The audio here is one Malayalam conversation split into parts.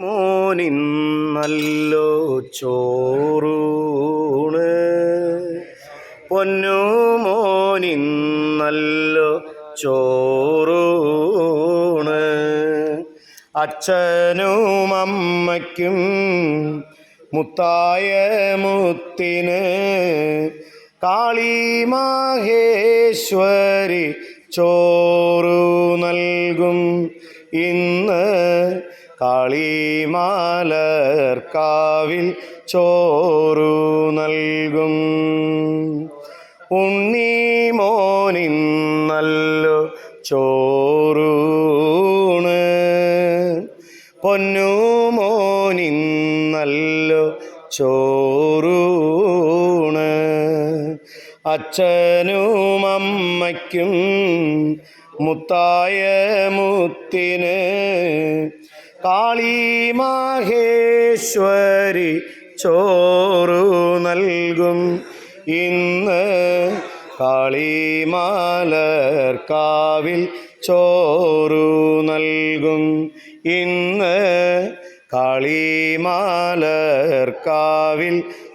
മോനിന്നല്ലോ ചോറൂണ് പൊന്നു മോനിന്നല്ലോ ചോറൂണ് അച്ഛനും അമ്മയ്ക്കും മുത്തായ മുത്തിന് കാളി മഹേശ്വരി ചോറു നൽകും ഇന്ന് കാളിമാലർക്കാവിൽ ചോറു നൽകും. ഉണ്ണി മോനിന്നല്ലോ ചോറൂണ് പൊന്നു മോനിന്നല്ലോ ചോറൂണ് അച്ഛനും അമ്മയ്ക്കും മുത്തായ മുത്തിന് കാളി മഹേശ്വരി ചോറു നൽകും ഇന്ന് കാളിമാലർക്കാവിൽ ചോറു നൽകും ഇന്ന് കാളിമാലർക്കാവിൽ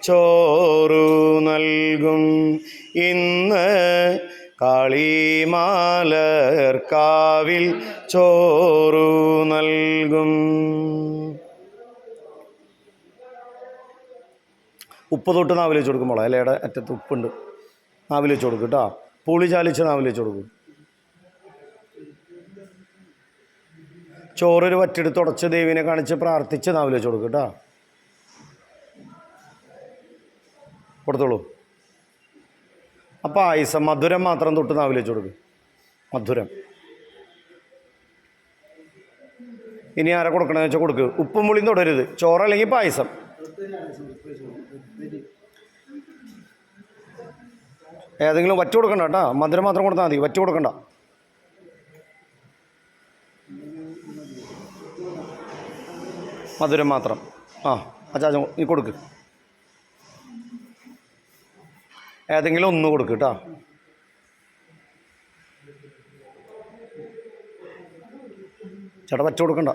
ചോറു നൽകും ഇന്ന് കാളിമാലർക്കാവിൽ ചോറു നൽകും. ഉപ്പ് തൊട്ട് നാവിൽ വെച്ച് കൊടുക്കും മോളെ. ഇലയുടെ അറ്റത്ത് ഉപ്പുണ്ട്, നാവിൽ വെച്ച് കൊടുക്കും കേട്ടോ. പുളി ചാലിച്ച് നാവിൽ വെച്ച് കൊടുക്കും. ചോറൊരു വറ്റെടുത്ത് ഉടച്ച് ദേവിനെ കാണിച്ച് പ്രാർത്ഥിച്ച് നാവിൽ വെച്ച് കൊടുക്കും കേട്ടോ. കൊടുത്തോളൂ. അപ്പം പായസം മധുരം മാത്രം തൊട്ട് നാവിൽ വെച്ച് കൊടുക്കും. മധുരം ഇനി ആരെ കൊടുക്കണമെന്ന് വെച്ചാൽ കൊടുക്കുക. ഉപ്പും പുളിയും തൊടരുത്. ചോറ് അല്ലെങ്കിൽ പായസം. ഏതെങ്കിലും വറ്റ് കൊടുക്കണ്ട കേട്ടോ. മധുരം മാത്രം കൊടുത്താൽ മതി, വറ്റ് കൊടുക്കണ്ട. മധുരം മാത്രം. അച്ഛാ നീ കൊടുക്ക്. ഏതെങ്കിലും ഒന്ന് കൊടുക്ക് കേട്ടോ. ചേട്ടാ വച്ച് കൊടുക്കണ്ട.